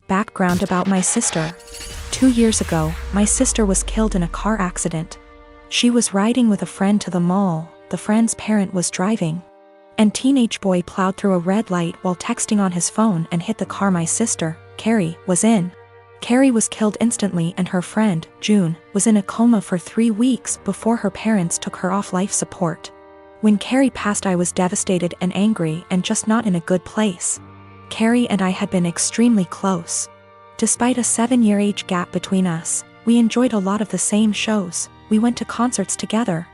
Background about my sister. 2 years ago, my sister was killed in a car accident. She was riding with a friend to the mall, the friend's parent was driving. And teenage boy plowed through a red light while texting on his phone and hit the car my sister, Carrie, was in. Carrie was killed instantly and her friend, June, was in a coma for 3 weeks before her parents took her off life support. When Carrie passed, I was devastated and angry and just not in a good place. Carrie and I had been extremely close. Despite a 7-year age gap between us, we enjoyed a lot of the same shows, we went to concerts together.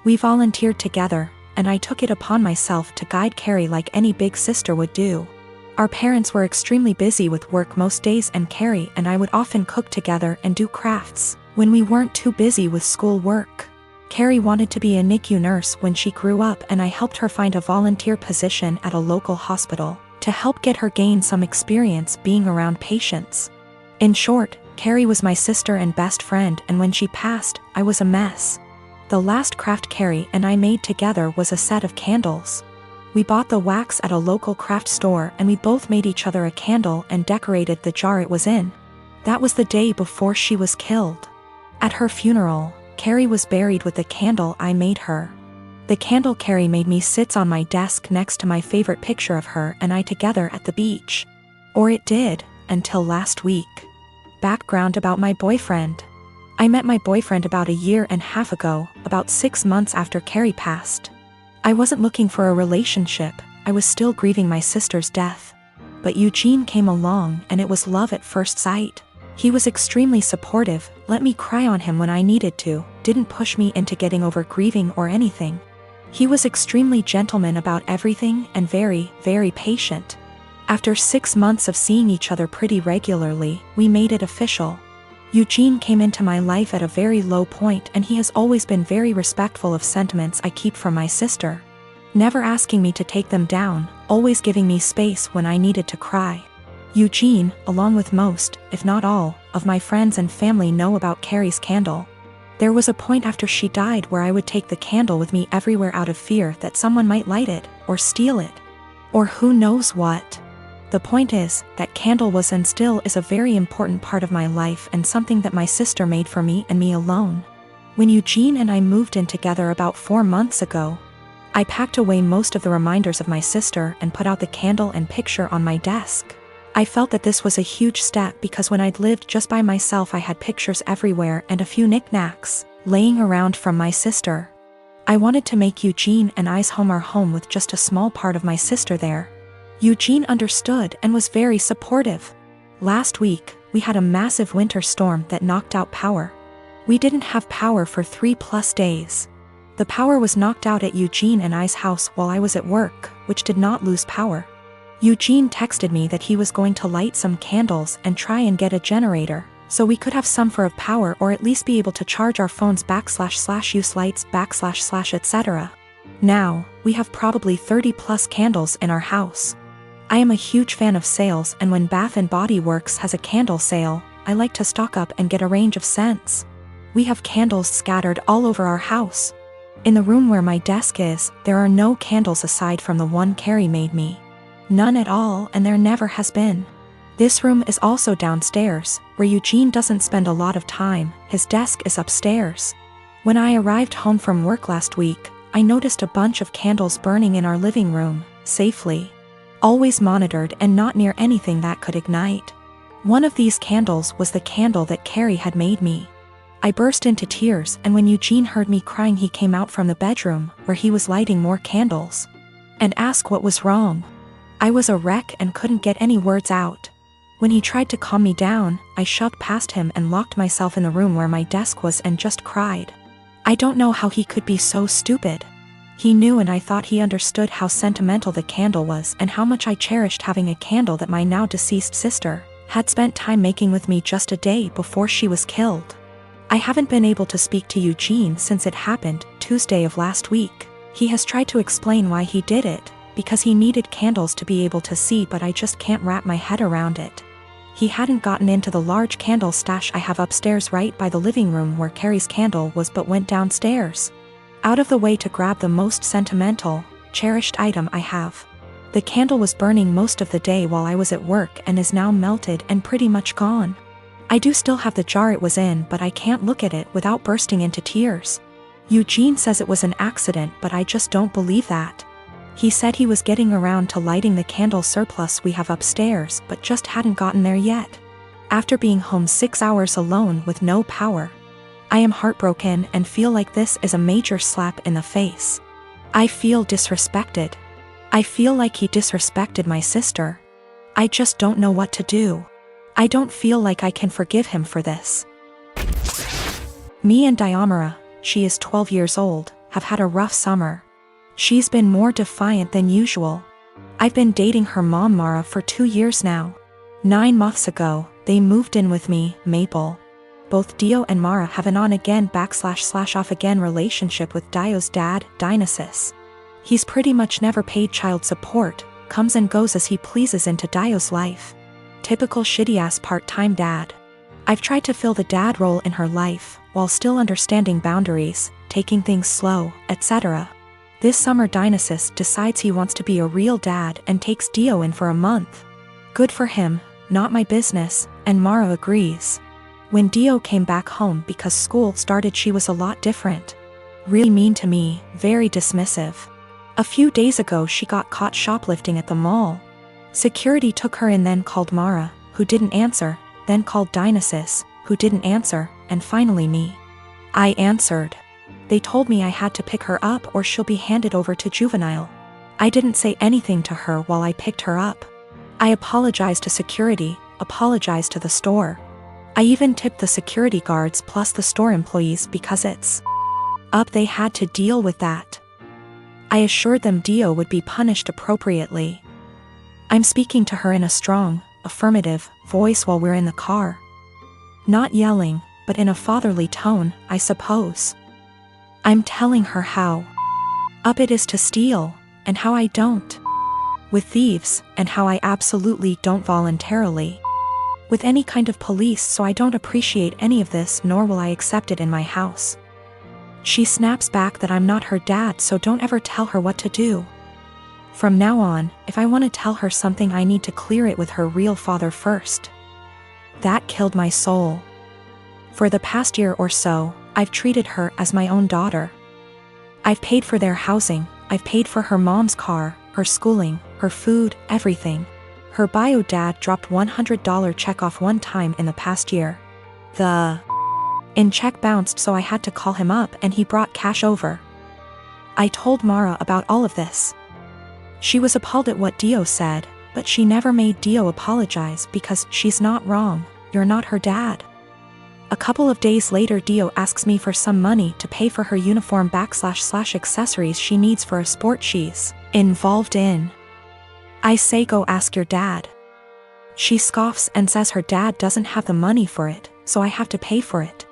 We volunteered together, and I took it upon myself to guide Carrie like any big sister would do. Our parents were extremely busy with work most days and Carrie and I would often cook together and do crafts when we weren't too busy with school work. Carrie wanted to be a NICU nurse when she grew up and I helped her find a volunteer position at a local hospital to help get her gain some experience being around patients. In short, Carrie was my sister and best friend, and when she passed, I was a mess. The last craft Carrie and I made together was a set of candles. We bought the wax at a local craft store and we both made each other a candle and decorated the jar it was in. That was the day before she was killed. At her funeral, Carrie was buried with the candle I made her. The candle Carrie made me sits on my desk next to my favorite picture of her and I together at the beach. Or it did, until last week. Background about my boyfriend. I met my boyfriend about 1.5 years ago, about 6 months after Carrie passed. I wasn't looking for a relationship, I was still grieving my sister's death. But Eugene came along and it was love at first sight. He was extremely supportive, let me cry on him when I needed to, didn't push me into getting over grieving or anything. He was extremely gentleman about everything and very, very patient. After 6 months of seeing each other pretty regularly, we made it official. Eugene came into my life at a very low point and he has always been very respectful of sentiments I keep from my sister. Never asking me to take them down, always giving me space when I needed to cry. Eugene, along with most, if not all, of my friends and family know about Carrie's candle. There was a point after she died where I would take the candle with me everywhere out of fear that someone might light it, or steal it. Or who knows what. The point is, that candle was and still is a very important part of my life and something that my sister made for me and me alone. When Eugene and I moved in together about 4 months ago, I packed away most of the reminders of my sister and put out the candle and picture on my desk. I felt that this was a huge step because when I'd lived just by myself I had pictures everywhere and a few knickknacks laying around from my sister. I wanted to make Eugene and I's home our home with just a small part of my sister there. Eugene understood and was very supportive. Last week, we had a massive winter storm that knocked out power. We didn't have power for 3+ days. The power was knocked out at Eugene and I's house while I was at work, which did not lose power. Eugene texted me that he was going to light some candles and try and get a generator, so we could have some for of power or at least be able to charge our phones / use lights / etc. Now, we have probably 30+ candles in our house. I am a huge fan of sales and when Bath & Body Works has a candle sale, I like to stock up and get a range of scents. We have candles scattered all over our house. In the room where my desk is, there are no candles aside from the one Carrie made me. None at all, and there never has been. This room is also downstairs, where Eugene doesn't spend a lot of time, his desk is upstairs. When I arrived home from work last week, I noticed a bunch of candles burning in our living room, safely. Always monitored and not near anything that could ignite. One of these candles was the candle that Carrie had made me. I burst into tears and when Eugene heard me crying he came out from the bedroom, where he was lighting more candles, and asked what was wrong. I was a wreck and couldn't get any words out. When he tried to calm me down, I shoved past him and locked myself in the room where my desk was and just cried. I don't know how he could be so stupid. He knew and I thought he understood how sentimental the candle was and how much I cherished having a candle that my now deceased sister had spent time making with me just a day before she was killed. I haven't been able to speak to Eugene since it happened, Tuesday of last week. He has tried to explain why he did it, because he needed candles to be able to see, but I just can't wrap my head around it. He hadn't gotten into the large candle stash I have upstairs right by the living room where Carrie's candle was, but went downstairs, out of the way to grab the most sentimental, cherished item I have. The candle was burning most of the day while I was at work and is now melted and pretty much gone. I do still have the jar it was in, but I can't look at it without bursting into tears. Eugene says it was an accident, but I just don't believe that. He said he was getting around to lighting the candle surplus we have upstairs, but just hadn't gotten there yet. After being home 6 hours alone with no power, I am heartbroken and feel like this is a major slap in the face. I feel disrespected. I feel like he disrespected my sister. I just don't know what to do. I don't feel like I can forgive him for this. Me and Diomara, she is 12 years old, have had a rough summer. She's been more defiant than usual. I've been dating her mom Mara for 2 years now. 9 months ago, they moved in with me, Maple. Both Dio and Mara have an on-again / off-again relationship with Dio's dad, Dionysus. He's pretty much never paid child support, comes and goes as he pleases into Dio's life. Typical shitty-ass part-time dad. I've tried to fill the dad role in her life, while still understanding boundaries, taking things slow, etc. This summer Dionysus decides he wants to be a real dad and takes Dio in for a month. Good for him, not my business, and Mara agrees. When Dio came back home because school started, she was a lot different. Really mean to me, very dismissive. A few days ago she got caught shoplifting at the mall. Security took her in, then called Mara, who didn't answer, then called Dionysus, who didn't answer, and finally me. I answered. They told me I had to pick her up or she'll be handed over to juvenile. I didn't say anything to her while I picked her up. I apologized to security, apologized to the store. I even tipped the security guards plus the store employees because it's up, they had to deal with that. I assured them Dio would be punished appropriately. I'm speaking to her in a strong, affirmative voice while we're in the car. Not yelling, but in a fatherly tone, I suppose. I'm telling her how up it is to steal, and how I don't with thieves, and how I absolutely don't voluntarily with any kind of police, so I don't appreciate any of this, nor will I accept it in my house. She snaps back that I'm not her dad, so don't ever tell her what to do. From now on, if I want to tell her something, I need to clear it with her real father first. That killed my soul. For the past year or so, I've treated her as my own daughter. I've paid for their housing, I've paid for her mom's car, her schooling, her food, everything. Her bio dad dropped $100 check off one time in the past year. The check bounced, so I had to call him up and he brought cash over. I told Mara about all of this. She was appalled at what Dio said, but she never made Dio apologize because she's not wrong, you're not her dad. A couple of days later Dio asks me for some money to pay for her uniform / accessories she needs for a sport she's involved in. I say, go ask your dad. She scoffs and says her dad doesn't have the money for it, so I have to pay for it.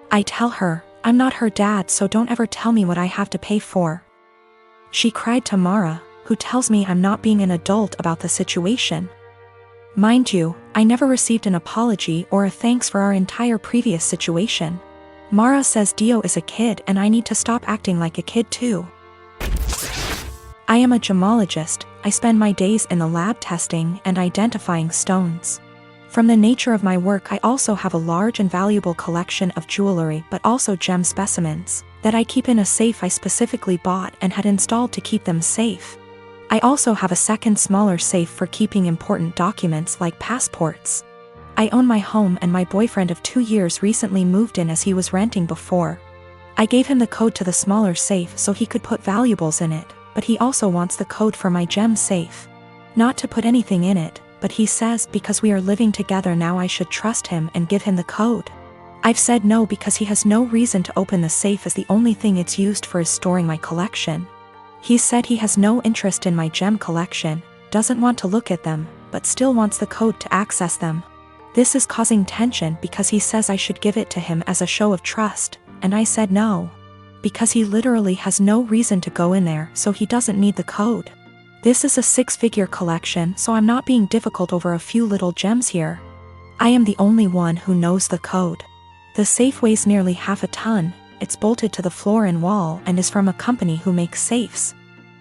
I tell her, I'm not her dad, so don't ever tell me what I have to pay for. She cried to Mara, who tells me I'm not being an adult about the situation. Mind you, I never received an apology or a thanks for our entire previous situation. Mara says Dio is a kid and I need to stop acting like a kid too. I am a gemologist. I spend my days in the lab testing and identifying stones. From the nature of my work, I also have a large and valuable collection of jewelry, but also gem specimens that I keep in a safe I specifically bought and had installed to keep them safe. I also have a second smaller safe for keeping important documents like passports. I own my home and my boyfriend of 2 years recently moved in as he was renting before. I gave him the code to the smaller safe so he could put valuables in it, but he also wants the code for my gem safe. Not to put anything in it, but he says because we are living together now I should trust him and give him the code. I've said no because he has no reason to open the safe as the only thing it's used for is storing my collection. He said he has no interest in my gem collection, doesn't want to look at them, but still wants the code to access them. This is causing tension because he says I should give it to him as a show of trust, and I said no. Because he literally has no reason to go in there, so he doesn't need the code. This is a 6-figure collection, so I'm not being difficult over a few little gems here. I am the only one who knows the code. The safe weighs nearly half a ton, it's bolted to the floor and wall and is from a company who makes safes.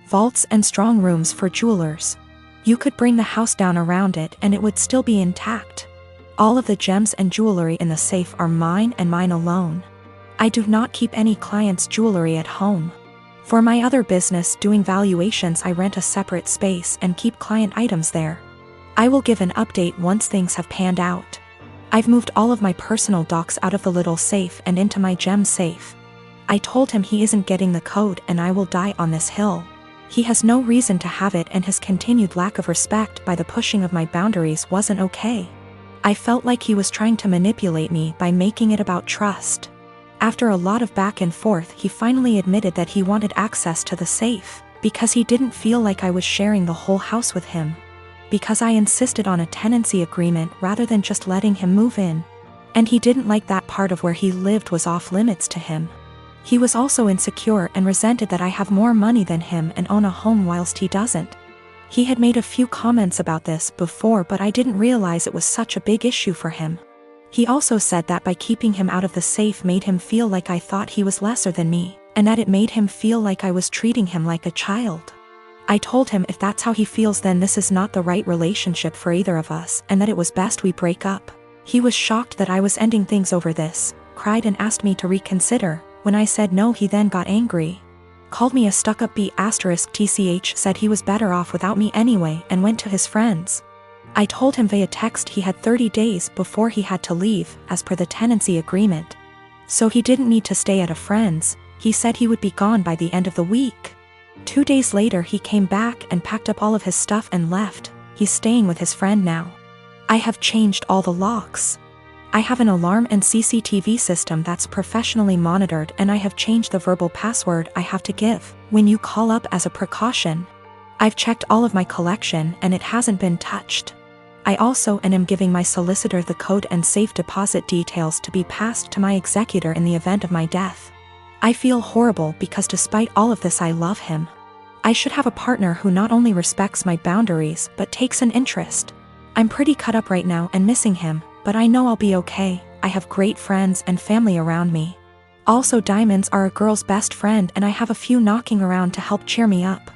vaults and strong rooms for jewelers. You could bring the house down around it and it would still be intact. All of the gems and jewelry in the safe are mine and mine alone. I do not keep any clients' jewelry at home. For my other business doing valuations, I rent a separate space and keep client items there. I will give an update once things have panned out. I've moved all of my personal docs out of the little safe and into my gem safe. I told him he isn't getting the code and I will die on this hill. He has no reason to have it, and his continued lack of respect by the pushing of my boundaries wasn't okay. I felt like he was trying to manipulate me by making it about trust. After a lot of back and forth, he finally admitted that he wanted access to the safe, because he didn't feel like I was sharing the whole house with him. Because I insisted on a tenancy agreement rather than just letting him move in. And he didn't like that part of where he lived was off limits to him. He was also insecure and resented that I have more money than him and own a home whilst he doesn't. He had made a few comments about this before, but I didn't realize it was such a big issue for him. He also said that by keeping him out of the safe made him feel like I thought he was lesser than me, and that it made him feel like I was treating him like a child. I told him if that's how he feels, then this is not the right relationship for either of us, and that it was best we break up. He was shocked that I was ending things over this, cried and asked me to reconsider. When I said no, he then got angry. Called me a stuck-up B*TCH, said he was better off without me anyway, and went to his friends. I told him via text he had 30 days before he had to leave, as per the tenancy agreement. So he didn't need to stay at a friend's. He said he would be gone by the end of the week. 2 days later he came back and packed up all of his stuff and left. He's staying with his friend now. I have changed all the locks. I have an alarm and CCTV system that's professionally monitored, and I have changed the verbal password I have to give when you call up as a precaution. I've checked all of my collection and it hasn't been touched. I also am giving my solicitor the code and safe deposit details to be passed to my executor in the event of my death. I feel horrible because despite all of this I love him. I should have a partner who not only respects my boundaries but takes an interest. I'm pretty cut up right now and missing him, but I know I'll be okay. I have great friends and family around me. Also, diamonds are a girl's best friend, and I have a few knocking around to help cheer me up.